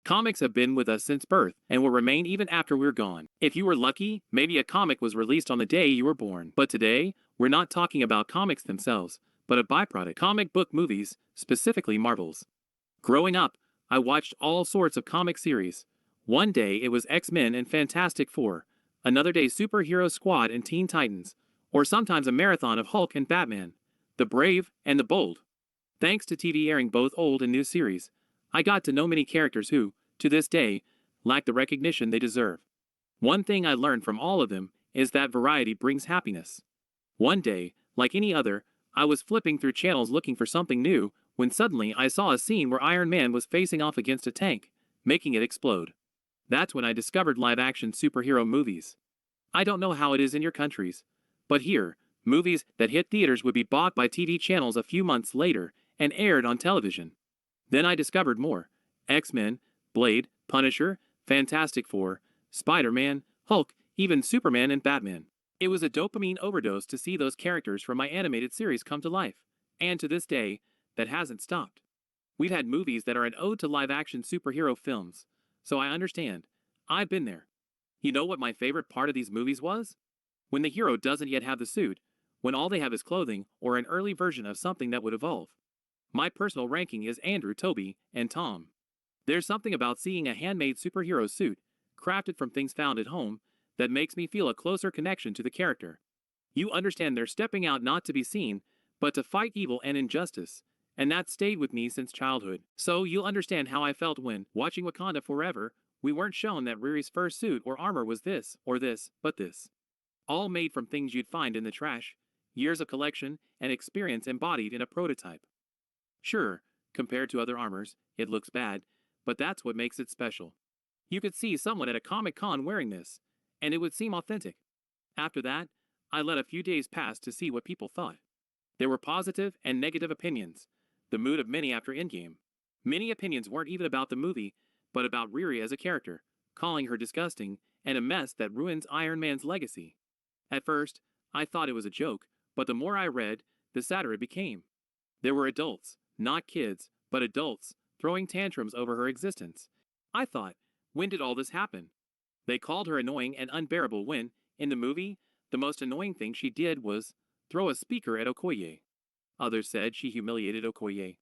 Comics have been with us since birth and will remain even after we're gone. If you were lucky, maybe a comic was released on the day you were born. But today, we're not talking about comics themselves, but a byproduct. Comic book movies, specifically Marvel's. Growing up, I watched all sorts of comic series. One day it was X-Men and Fantastic Four, another day Superhero Squad and Teen Titans, or sometimes a marathon of Hulk and Batman. The brave and the bold. Thanks to TV airing both old and new series, I got to know many characters who, to this day, lack the recognition they deserve. One thing I learned from all of them is that variety brings happiness. One day, like any other, I was flipping through channels looking for something new when suddenly I saw a scene where Iron Man was facing off against a tank, making it explode. That's when I discovered live-action superhero movies. I don't know how it is in your countries, but here, movies that hit theaters would be bought by TV channels a few months later and aired on television. Then I discovered more. X-Men, Blade, Punisher, Fantastic Four, Spider-Man, Hulk, even Superman and Batman. It was a dopamine overdose to see those characters from my animated series come to life. And to this day, that hasn't stopped. We've had movies that are an ode to live-action superhero films, so I understand. I've been there. You know what my favorite part of these movies was? When the hero doesn't yet have the suit, when all they have is clothing or an early version of something that would evolve. My personal ranking is Andrew, Toby, and Tom. There's something about seeing a handmade superhero suit, crafted from things found at home, that makes me feel a closer connection to the character. You understand they're stepping out not to be seen, but to fight evil and injustice, and that stayed with me since childhood. So you'll understand how I felt when, watching Wakanda Forever, we weren't shown that Riri's first suit or armor was this, or this, but this. All made from things you'd find in the trash, years of collection and experience embodied in a prototype. Sure, compared to other armors, it looks bad, but that's what makes it special. You could see someone at a Comic-Con wearing this, and it would seem authentic. After that, I let a few days pass to see what people thought. There were positive and negative opinions, the mood of many after Endgame. Many opinions weren't even about the movie, but about Riri as a character, calling her disgusting and a mess that ruins Iron Man's legacy. At first, I thought it was a joke, but the more I read, the sadder it became. There were adults, not kids, but adults, throwing tantrums over her existence. I thought, when did all this happen? They called her annoying and unbearable when, in the movie, the most annoying thing she did was throw a speaker at Okoye. Others said she humiliated Okoye.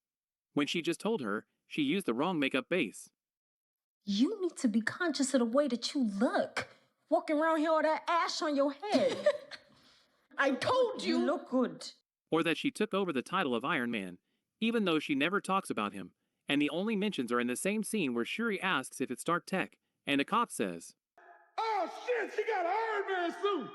When she just told her, she used the wrong makeup base. You need to be conscious of the way that you look. Walking around here with that ash on your head. I told You you. look good. Or that she took over the title of Iron Man, even though she never talks about him, and the only mentions are in the same scene where Shuri asks if it's Stark Tech, and a cop says, Oh shit, she got an Iron Man suit.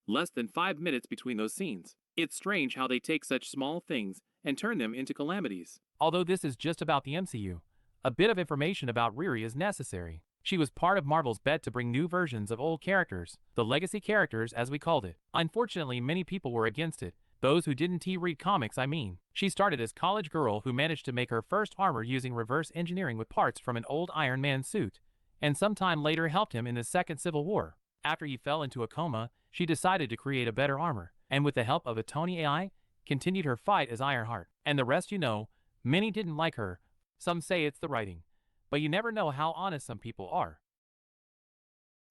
less than 5 minutes between those scenes. It's strange how they take such small things and turn them into calamities. Although this is just about the MCU, a bit of information about Riri is necessary. She was part of Marvel's bet to bring new versions of old characters, the legacy characters as we called it. Unfortunately, many people were against it. Those who didn't read comics, I mean. She started as college girl who managed to make her first armor using reverse engineering with parts from an old Iron Man suit, and sometime later helped him in the Second Civil War. After he fell into a coma, she decided to create a better armor, and with the help of a Tony AI, continued her fight as Ironheart. And the rest you know, many didn't like her. Some say it's the writing, but you never know how honest some people are.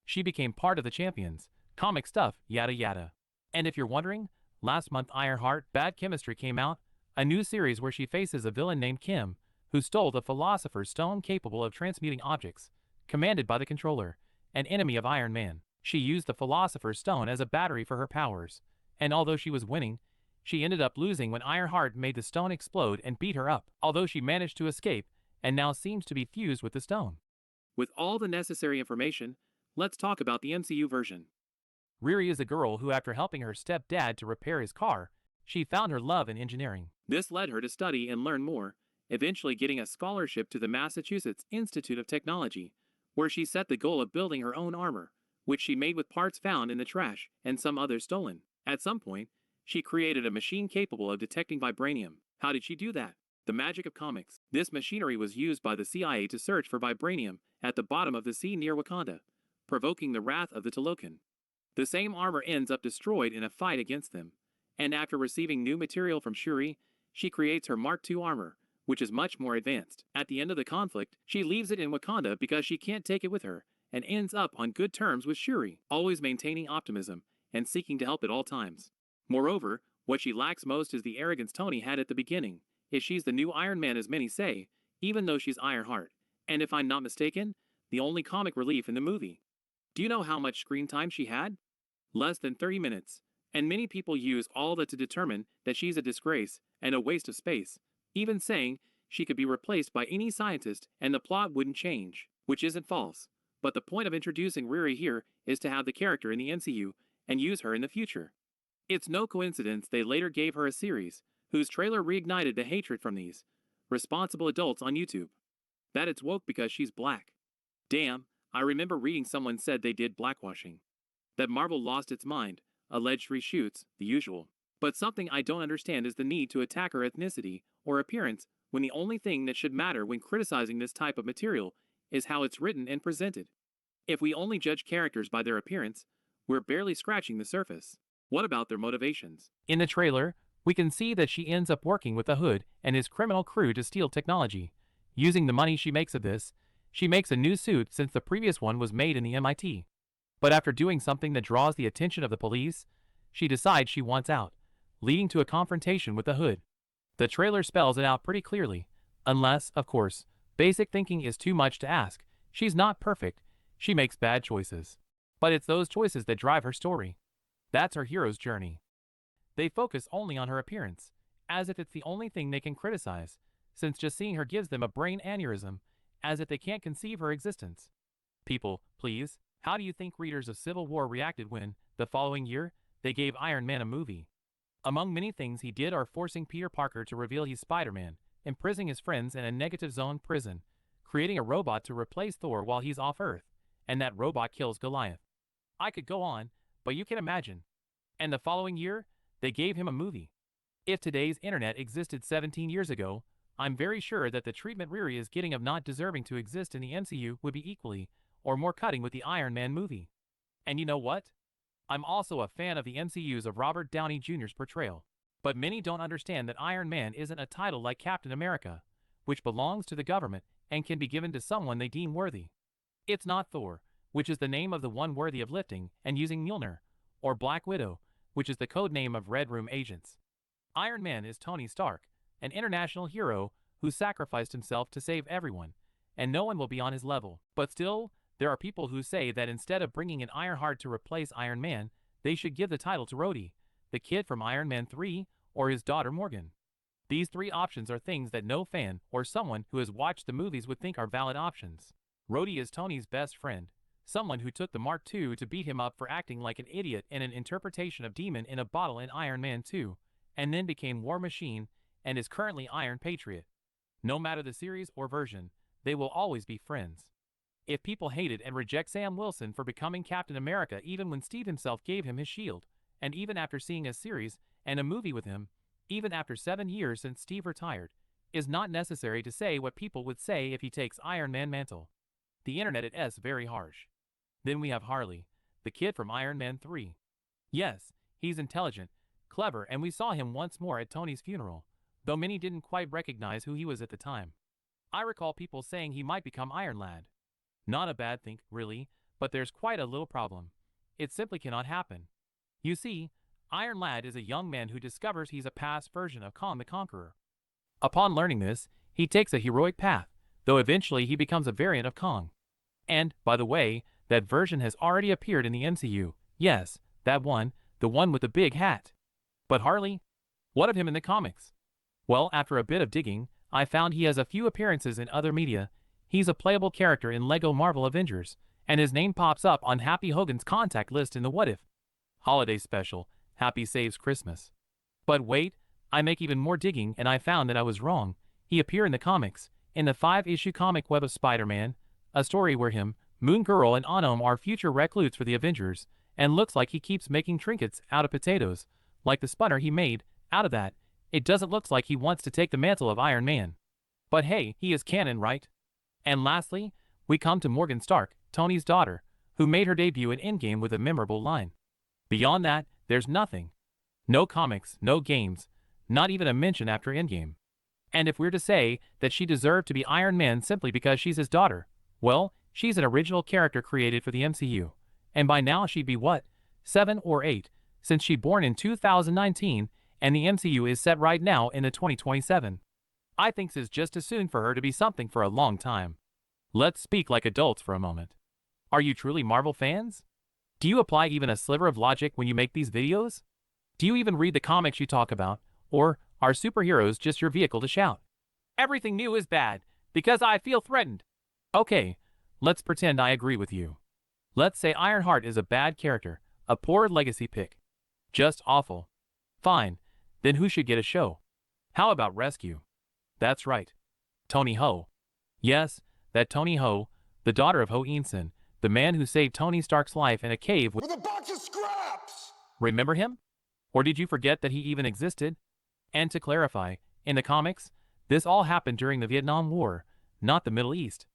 She became part of the Champions, comic stuff, yada yada. And if you're wondering, last month Ironheart Bad Chemistry came out, a new series where she faces a villain named Kim, who stole the Philosopher's Stone capable of transmuting objects, commanded by the Controller, an enemy of Iron Man. She used the Philosopher's Stone as a battery for her powers, and although she was winning, she ended up losing when Ironheart made the stone explode and beat her up, although she managed to escape and now seems to be fused with the stone. With all the necessary information, let's talk about the MCU version. Riri is a girl who, after helping her stepdad to repair his car, she found her love in engineering. This led her to study and learn more, eventually getting a scholarship to the Massachusetts Institute of Technology, where she set the goal of building her own armor, which she made with parts found in the trash and some others stolen. At some point, she created a machine capable of detecting vibranium. How did she do that? The magic of comics. This machinery was used by the CIA to search for vibranium at the bottom of the sea near Wakanda, provoking the wrath of the Talokan. The same armor ends up destroyed in a fight against them, and after receiving new material from Shuri, she creates her Mark II armor, which is much more advanced. At the end of the conflict, she leaves it in Wakanda because she can't take it with her, and ends up on good terms with Shuri, always maintaining optimism and seeking to help at all times. Moreover, what she lacks most is the arrogance Tony had at the beginning. If she's the new Iron Man as many say, even though she's Ironheart, and if I'm not mistaken, the only comic relief in the movie. Do you know how much screen time she had? Less than 30 minutes, and many people use all that to determine that she's a disgrace and a waste of space, even saying she could be replaced by any scientist and the plot wouldn't change, which isn't false. But the point of introducing Riri here is to have the character in the MCU and use her in the future. It's no coincidence they later gave her a series, whose trailer reignited the hatred from these responsible adults on YouTube. That it's woke because she's black. Damn, I remember reading someone said they did blackwashing. That Marvel lost its mind, alleged reshoots, the usual. But something I don't understand is the need to attack her ethnicity or appearance when the only thing that should matter when criticizing this type of material is how it's written and presented. If we only judge characters by their appearance, we're barely scratching the surface. What about their motivations? In the trailer, we can see that she ends up working with the Hood and his criminal crew to steal technology. Using the money she makes of this, she makes a new suit since the previous one was made in the MIT. But after doing something that draws the attention of the police, she decides she wants out, leading to a confrontation with the Hood. The trailer spells it out pretty clearly, unless, of course, basic thinking is too much to ask. She's not perfect, she makes bad choices. But it's those choices that drive her story. That's her hero's journey. They focus only on her appearance, as if it's the only thing they can criticize, since just seeing her gives them a brain aneurysm, as if they can't conceive her existence. People, please, how do you think readers of Civil War reacted when, the following year, they gave Iron Man a movie? Among many things he did are forcing Peter Parker to reveal he's Spider-Man, imprisoning his friends in a negative zone prison, creating a robot to replace Thor while he's off Earth, and that robot kills Goliath. I could go on, but you can imagine. And the following year, they gave him a movie. If today's internet existed 17 years ago, I'm very sure that the treatment Riri is getting of not deserving to exist in the MCU would be equally, or more cutting with the Iron Man movie. And you know what? I'm also a fan of the MCU's of Robert Downey Jr.'s portrayal. But many don't understand that Iron Man isn't a title like Captain America, which belongs to the government and can be given to someone they deem worthy. It's not Thor, which is the name of the one worthy of lifting and using Mjolnir, or Black Widow, which is the code name of Red Room agents. Iron Man is Tony Stark, an international hero who sacrificed himself to save everyone, and no one will be on his level. But still, there are people who say that instead of bringing in Ironheart to replace Iron Man, they should give the title to Rhodey, the kid from Iron Man 3, or his daughter Morgan. These three options are things that no fan or someone who has watched the movies would think are valid options. Rhodey is Tony's best friend, someone who took the Mark II to beat him up for acting like an idiot in an interpretation of Demon in a Bottle in Iron Man 2, and then became War Machine and is currently Iron Patriot. No matter the series or version, they will always be friends. If people hated and reject Sam Wilson for becoming Captain America even when Steve himself gave him his shield, and even after seeing a series and a movie with him, even after 7 years since Steve retired, is not necessary to say what people would say if he takes Iron Man mantle. The internet is very harsh. Then we have Harley, the kid from Iron Man 3. Yes, he's intelligent, clever, and we saw him once more at Tony's funeral, though many didn't quite recognize who he was at the time. I recall people saying he might become Iron Lad. Not a bad thing, really, but there's quite a little problem. It simply cannot happen. You see, Iron Lad is a young man who discovers he's a past version of Kong the Conqueror. Upon learning this, he takes a heroic path, though eventually he becomes a variant of Kong. And, by the way, that version has already appeared in the MCU. Yes, that one, the one with the big hat. But Harley? What of him in the comics? Well, after a bit of digging, I found he has a few appearances in other media. He's a playable character in LEGO Marvel Avengers, and his name pops up on Happy Hogan's contact list in the What If holiday special, Happy Saves Christmas. But wait, I make even more digging and I found that I was wrong. He appeared in the comics, in the 5-issue comic Web of Spider-Man, a story where him, Moon Girl, and Anom are future recruits for the Avengers, and looks like he keeps making trinkets out of potatoes, like the spunner he made out of that. It doesn't look like he wants to take the mantle of Iron Man. But hey, he is canon, right? And lastly, we come to Morgan Stark, Tony's daughter, who made her debut in Endgame with a memorable line. Beyond that, there's nothing. No comics, no games, not even a mention after Endgame. And if we're to say that she deserved to be Iron Man simply because she's his daughter, well, she's an original character created for the MCU. And by now she'd be what? 7 or 8, since she born in 2019, and the MCU is set right now in the 2027. I think it's just as soon for her to be something for a long time. Let's speak like adults for a moment. Are you truly Marvel fans? Do you apply even a sliver of logic when you make these videos? Do you even read the comics you talk about, or are superheroes just your vehicle to shout? Everything new is bad, because I feel threatened. Okay, let's pretend I agree with you. Let's say Ironheart is a bad character, a poor legacy pick. Just awful. Fine, then who should get a show? How about Rescue? That's right. Tony Ho. Yes, that Tony Ho, the daughter of Ho Einson, the man who saved Tony Stark's life in a cave With a box of scraps! Remember him? Or did you forget that he even existed? And to clarify, in the comics, this all happened during the Vietnam War, not the Middle East.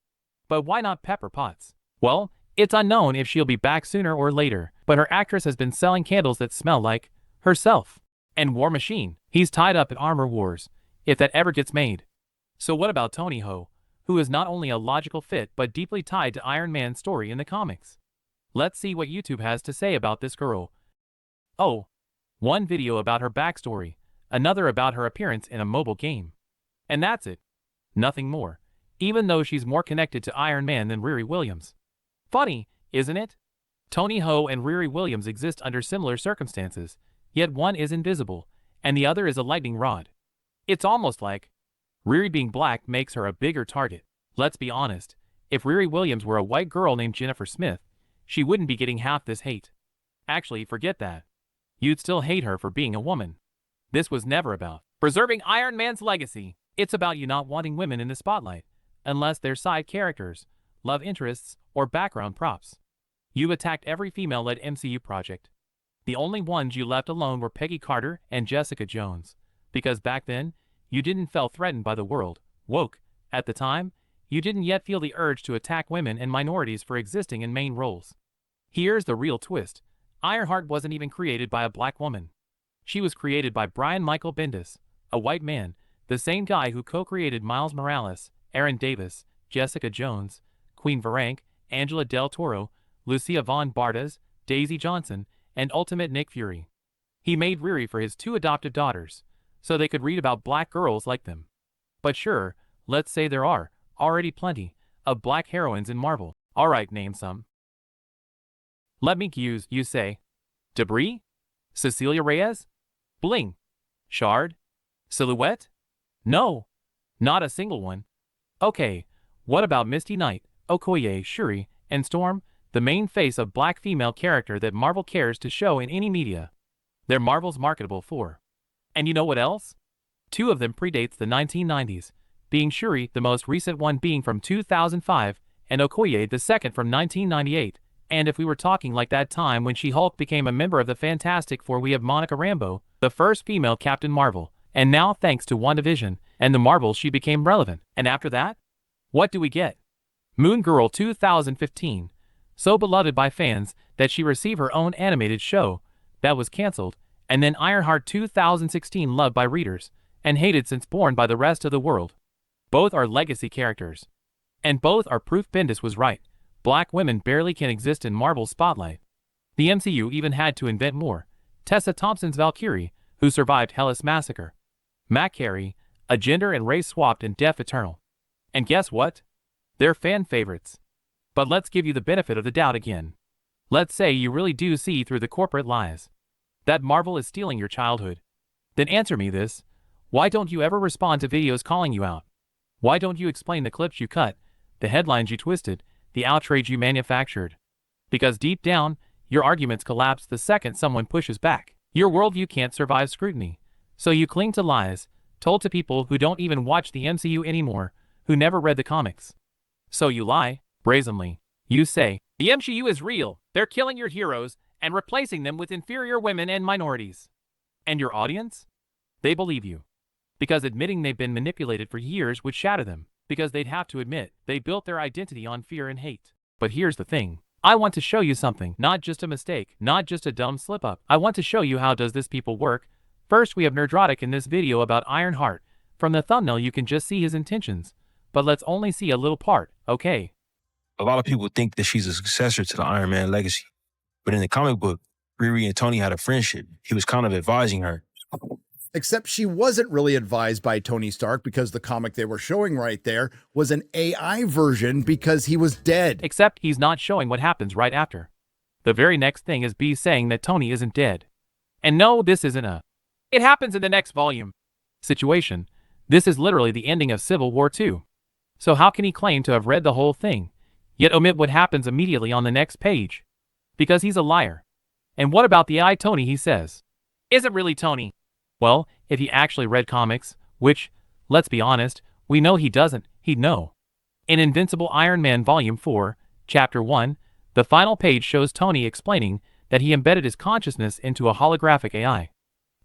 But why not Pepper Potts? Well, it's unknown if she'll be back sooner or later, but her actress has been selling candles that smell like herself. And War Machine, he's tied up in Armor Wars, if that ever gets made. So what about Tony Ho, who is not only a logical fit but deeply tied to Iron Man's story in the comics? Let's see what YouTube has to say about this girl. Oh, one video about her backstory, another about her appearance in a mobile game. And that's it. Nothing more, even though she's more connected to Iron Man than Riri Williams. Funny, isn't it? Tony Ho and Riri Williams exist under similar circumstances, yet one is invisible, and the other is a lightning rod. It's almost like Riri being black makes her a bigger target. Let's be honest, if Riri Williams were a white girl named Jennifer Smith, she wouldn't be getting half this hate. Actually, forget that. You'd still hate her for being a woman. This was never about preserving Iron Man's legacy. It's about you not wanting women in the spotlight, unless they're side characters, love interests, or background props. You attacked every female-led MCU project. The only ones you left alone were Peggy Carter and Jessica Jones, because back then, you didn't feel threatened by the world. Woke. At the time, you didn't yet feel the urge to attack women and minorities for existing in main roles. Here's the real twist. Ironheart wasn't even created by a black woman. She was created by Brian Michael Bendis, a white man, the same guy who co-created Miles Morales, Aaron Davis, Jessica Jones, Queen Varank, Angela Del Toro, Lucia Von Bardas, Daisy Johnson, and Ultimate Nick Fury. He made Riri for his 2 adoptive daughters, so they could read about black girls like them. But sure, let's say there are already plenty of black heroines in Marvel. Alright, name some. Let me use, you say. Debris? Cecilia Reyes? Bling? Shard? Silhouette? No, not a single one. Okay, what about Misty Knight, Okoye, Shuri, and Storm, the main face of black female character that Marvel cares to show in any media? They're Marvel's marketable for. And you know what else? 2 of them predates the 1990s, being Shuri, the most recent one being from 2005, and Okoye the second from 1998. And if we were talking like that time when She-Hulk became a member of the Fantastic Four, we have Monica Rambeau, the first female Captain Marvel, and now thanks to WandaVision and the Marvels she became relevant. And after that? What do we get? Moon Girl 2015, so beloved by fans that she received her own animated show that was cancelled, and then Ironheart 2016, loved by readers and hated since born by the rest of the world. Both are legacy characters. And both are proof Bendis was right. Black women barely can exist in Marvel's spotlight. The MCU even had to invent more. Tessa Thompson's Valkyrie, who survived Hellas Massacre. Matt Carey, a gender and race swapped in Death Eternal. And guess what? They're fan favorites. But let's give you the benefit of the doubt again. Let's say you really do see through the corporate lies. That Marvel is stealing your childhood. Then answer me this. Why don't you ever respond to videos calling you out? Why don't you explain the clips you cut, the headlines you twisted, the outrage you manufactured? Because deep down, your arguments collapse the second someone pushes back. Your worldview can't survive scrutiny. So you cling to lies, told to people who don't even watch the MCU anymore, who never read the comics. So you lie, brazenly. You say, the MCU is real, they're killing your heroes, and replacing them with inferior women and minorities. And your audience? They believe you. Because admitting they've been manipulated for years would shatter them. Because they'd have to admit, they built their identity on fear and hate. But here's the thing. I want to show you something, not just a mistake, not just a dumb slip-up. I want to show you how does this people work. First, we have Nerdrotic in this video about Ironheart, From the thumbnail you can just see his intentions, but let's only see a little part, okay? A lot of people think that she's a successor to the Iron Man legacy. But in the comic book, Riri and Tony had a friendship. He was kind of advising her. Except she wasn't really advised by Tony Stark because the comic they were showing right there was an AI version because he was dead. Except he's not showing what happens right after. The very next thing is B saying that Tony isn't dead. And no, this isn't a "it happens in the next volume" situation. This is literally the ending of Civil War II. So how can he claim to have read the whole thing, yet omit what happens immediately on the next page? Because he's a liar. And what about the Tony he says isn't really Tony? Well, if he actually read comics, which, let's be honest, we know he doesn't, he'd know. In Invincible Iron Man Volume 4, Chapter 1, the final page shows Tony explaining that he embedded his consciousness into a holographic AI.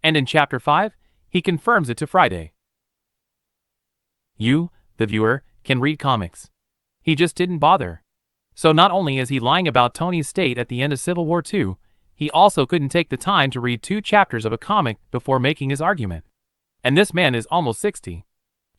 And in Chapter 5, he confirms it to Friday. You, the viewer, can read comics. He just didn't bother. So not only is he lying about Tony's state at the end of Civil War II, he also couldn't take the time to read 2 chapters of a comic before making his argument. And this man is almost 60.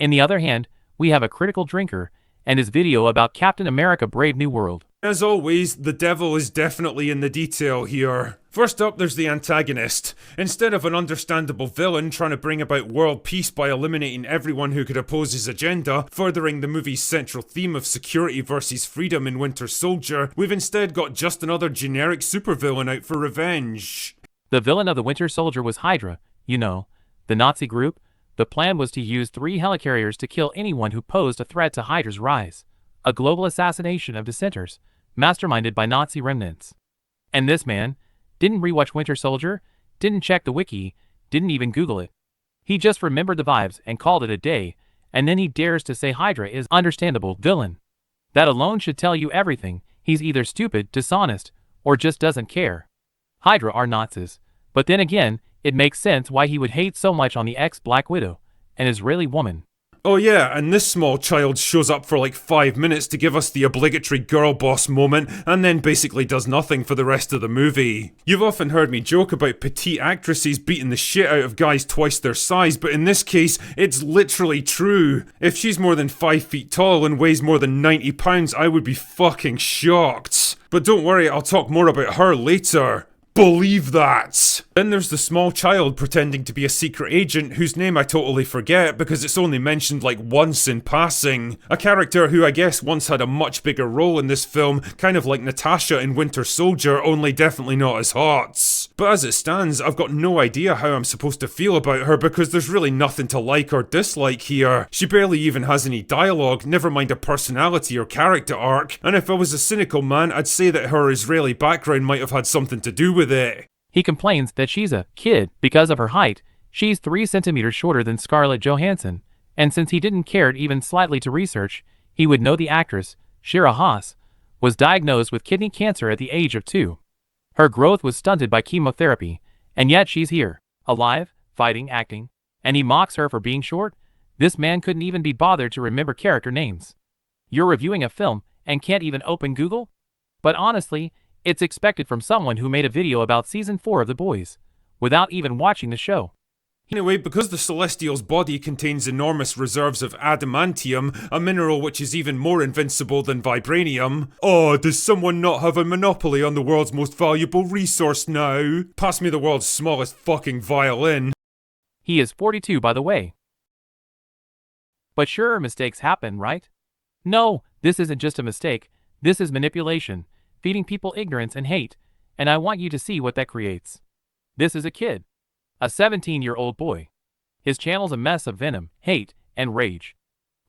On the other hand, we have a critical drinker and his video about Captain America Brave New World. As always, the devil is definitely in the detail here. First up, there's the antagonist. Instead of an understandable villain trying to bring about world peace by eliminating everyone who could oppose his agenda, furthering the movie's central theme of security versus freedom in Winter Soldier, we've instead got just another generic supervillain out for revenge. The villain of the Winter Soldier was Hydra, you know, the Nazi group. The plan was to use 3 helicarriers to kill anyone who posed a threat to Hydra's rise, a global assassination of dissenters, masterminded by Nazi remnants. And this man didn't rewatch Winter Soldier, didn't check the wiki, didn't even Google it. He just remembered the vibes and called it a day, and then he dares to say Hydra is understandable villain. That alone should tell you everything. He's either stupid, dishonest, or just doesn't care. Hydra are Nazis, but then again, it makes sense why he would hate so much on the ex-Black Widow, an Israeli woman. Oh yeah, and this small child shows up for like 5 minutes to give us the obligatory girl boss moment, and then basically does nothing for the rest of the movie. You've often heard me joke about petite actresses beating the shit out of guys twice their size, but in this case, it's literally true. If she's more than 5 feet tall and weighs more than 90 pounds, I would be fucking shocked. But don't worry, I'll talk more about her later. Believe that! Then there's the small child pretending to be a secret agent whose name I totally forget because it's only mentioned like once in passing. A character who I guess once had a much bigger role in this film, kind of like Natasha in Winter Soldier, only definitely not as hot. But as it stands, I've got no idea how I'm supposed to feel about her because there's really nothing to like or dislike here. She barely even has any dialogue, never mind a personality or character arc, and if I was a cynical man, I'd say that her Israeli background might have had something to do with it. He complains that she's a kid because of her height. She's 3 centimeters shorter than Scarlett Johansson, and since he didn't care even slightly to research, he would know the actress, Shira Haas, was diagnosed with kidney cancer at the age of 2. Her growth was stunted by chemotherapy, and yet she's here, alive, fighting, acting, and he mocks her for being short? This man couldn't even be bothered to remember character names. You're reviewing a film and can't even open Google? But honestly, it's expected from someone who made a video about Season 4 of The Boys, without even watching the show. Anyway, because the Celestial's body contains enormous reserves of adamantium, a mineral which is even more invincible than vibranium. Oh, does someone not have a monopoly on the world's most valuable resource now? Pass me the world's smallest fucking violin. He is 42, by the way. But sure, mistakes happen, right? No, this isn't just a mistake. This is manipulation, feeding people ignorance and hate, and I want you to see what that creates. This is a kid. A 17-year-old boy. His channel's a mess of venom, hate, and rage.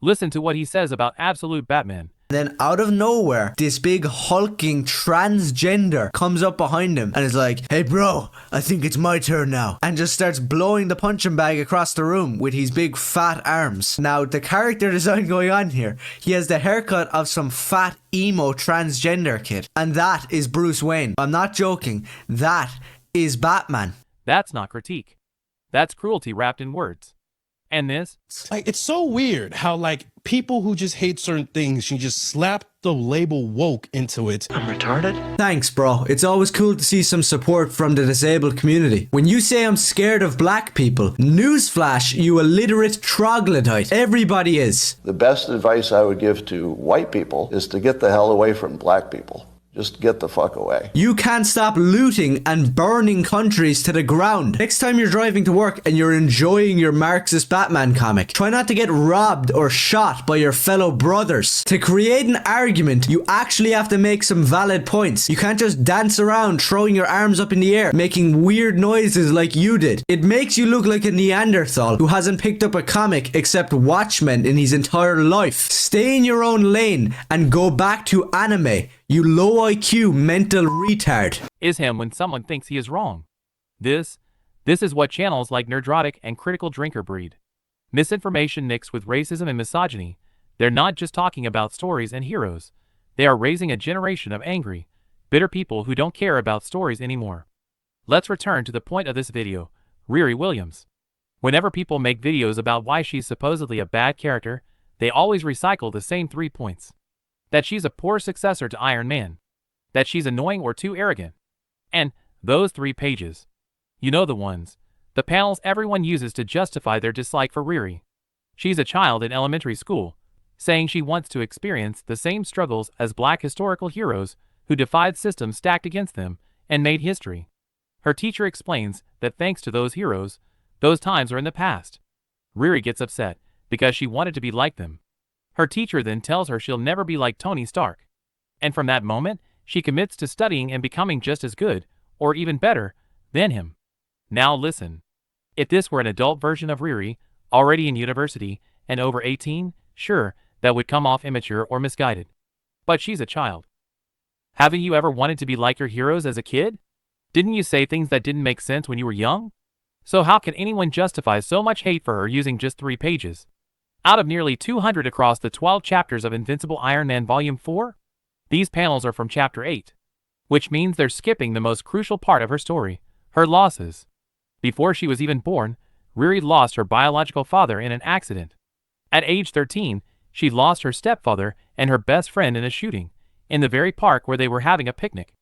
Listen to what he says about Absolute Batman. Then out of nowhere, this big hulking transgender comes up behind him and is like, "Hey bro, I think it's my turn now," and just starts blowing the punching bag across the room with his big fat arms. Now, the character design going on here, he has the haircut of some fat emo transgender kid, and that is Bruce Wayne. I'm not joking, that is Batman. That's not critique. That's cruelty wrapped in words. And this? Like, it's so weird how, like, people who just hate certain things, you just slap the label woke into it. Thanks, bro. It's always cool to see some support from the disabled community. When you say I'm scared of black people, newsflash, you illiterate troglodyte. Everybody is. The best advice I would give to white people is to get the hell away from black people. Just get the fuck away. You can't stop looting and burning countries to the ground. Next time you're driving to work and you're enjoying your Marxist Batman comic, try not to get robbed or shot by your fellow brothers. To create an argument, you actually have to make some valid points. You can't just dance around throwing your arms up in the air, making weird noises like you did. It makes you look like a Neanderthal who hasn't picked up a comic except Watchmen in his entire life. Stay in your own lane and go back to anime. You low IQ mental retard. Is him when someone thinks he is wrong. This is what channels like Nerdrotic and Critical Drinker breed. Misinformation mixed with racism and misogyny. They're not just talking about stories and heroes. They are raising a generation of angry, bitter people who don't care about stories anymore. Let's return to the point of this video, Riri Williams. Whenever people make videos about why she's supposedly a bad character, they always recycle the same 3 points. That she's a poor successor to Iron Man, that she's annoying or too arrogant, and those 3 pages. You know the ones, the panels everyone uses to justify their dislike for Riri. She's a child in elementary school, saying she wants to experience the same struggles as black historical heroes who defied systems stacked against them and made history. Her teacher explains that thanks to those heroes, those times are in the past. Riri gets upset because she wanted to be like them. Her teacher then tells her she'll never be like Tony Stark. And from that moment, she commits to studying and becoming just as good, or even better, than him. Now listen. If this were an adult version of Riri, already in university, and over 18, sure, that would come off immature or misguided. But she's a child. Haven't you ever wanted to be like your heroes as a kid? Didn't you say things that didn't make sense when you were young? So how can anyone justify so much hate for her using just 3 pages? Out of nearly 200 across the 12 chapters of Invincible Iron Man Volume 4, these panels are from Chapter 8, which means they're skipping the most crucial part of her story, her losses. Before she was even born, Riri lost her biological father in an accident. At age 13, she lost her stepfather and her best friend in a shooting, in the very park where they were having a picnic.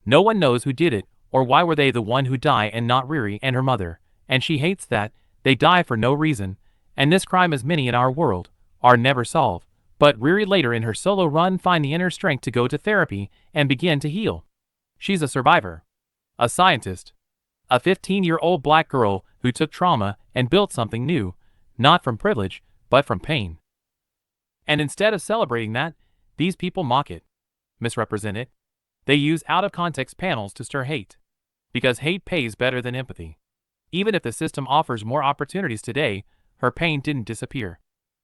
No one knows who did it, or why were they the one who die and not Riri and her mother, and she hates that they die for no reason. And this crime, as many in our world, are never solved. But Riri later in her solo run find the inner strength to go to therapy and begin to heal. She's a survivor, a scientist, a 15-year-old black girl who took trauma and built something new, not from privilege, but from pain. And instead of celebrating that, these people mock it, misrepresent it. They use out-of-context panels to stir hate, because hate pays better than empathy. Even if the system offers more opportunities today, her pain didn't disappear.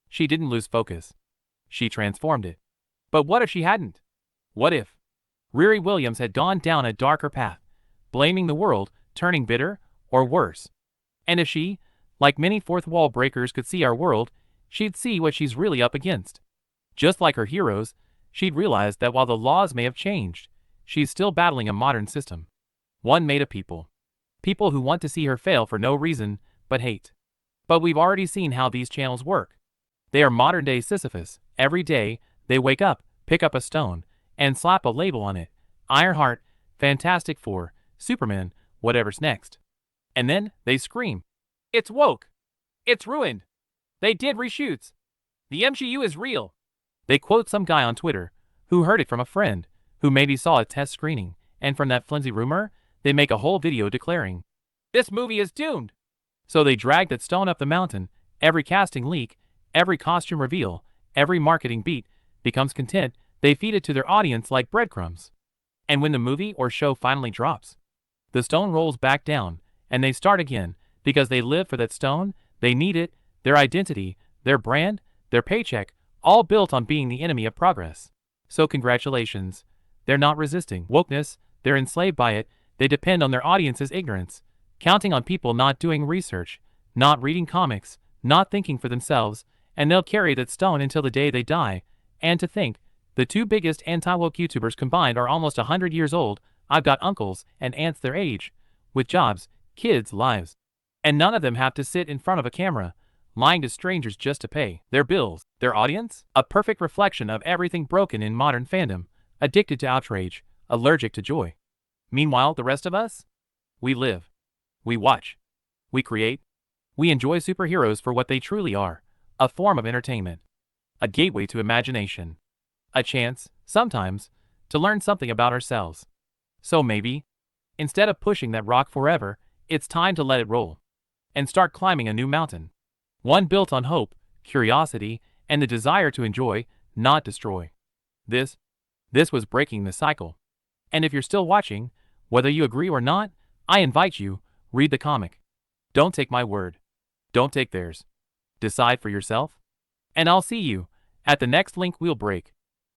She didn't lose focus. She transformed it. But what if she hadn't? What if Riri Williams had gone down a darker path, blaming the world, turning bitter, or worse? And if she, like many fourth wall breakers, could see our world, she'd see what she's really up against. Just like her heroes, she'd realize that while the laws may have changed, she's still battling a modern system. One made of people. People who want to see her fail for no reason but hate. But we've already seen how these channels work. They are modern-day Sisyphus. Every day, they wake up, pick up a stone, and slap a label on it. Ironheart, Fantastic Four, Superman, whatever's next. And then they scream, "It's woke! It's ruined! They did reshoots! The MCU is real!" They quote some guy on Twitter, who heard it from a friend, who maybe saw a test screening, and from that flimsy rumor, they make a whole video declaring, "This movie is doomed!" So they drag that stone up the mountain. Every casting leak, every costume reveal, every marketing beat becomes content. They feed it to their audience like breadcrumbs. And when the movie or show finally drops, the stone rolls back down, and they start again, because they live for that stone, they need it, their identity, their brand, their paycheck, all built on being the enemy of progress. So congratulations. They're not resisting wokeness, they're enslaved by it, they depend on their audience's ignorance, counting on people not doing research, not reading comics, not thinking for themselves, and they'll carry that stone until the day they die. And to think, the 2 biggest anti-woke YouTubers combined are almost 100 years old. I've got uncles and aunts their age, with jobs, kids, lives. And none of them have to sit in front of a camera, lying to strangers just to pay their bills. Their audience? A perfect reflection of everything broken in modern fandom, addicted to outrage, allergic to joy. Meanwhile, the rest of us? We live. We watch. We create. We enjoy superheroes for what they truly are, a form of entertainment. A gateway to imagination. A chance, sometimes, to learn something about ourselves. So maybe, instead of pushing that rock forever, it's time to let it roll. And start climbing a new mountain. One built on hope, curiosity, and the desire to enjoy, not destroy. This was Breaking the Cycle. And if you're still watching, whether you agree or not, I invite you, read the comic. Don't take my word. Don't take theirs. Decide for yourself. And I'll see you at the next link we'll break.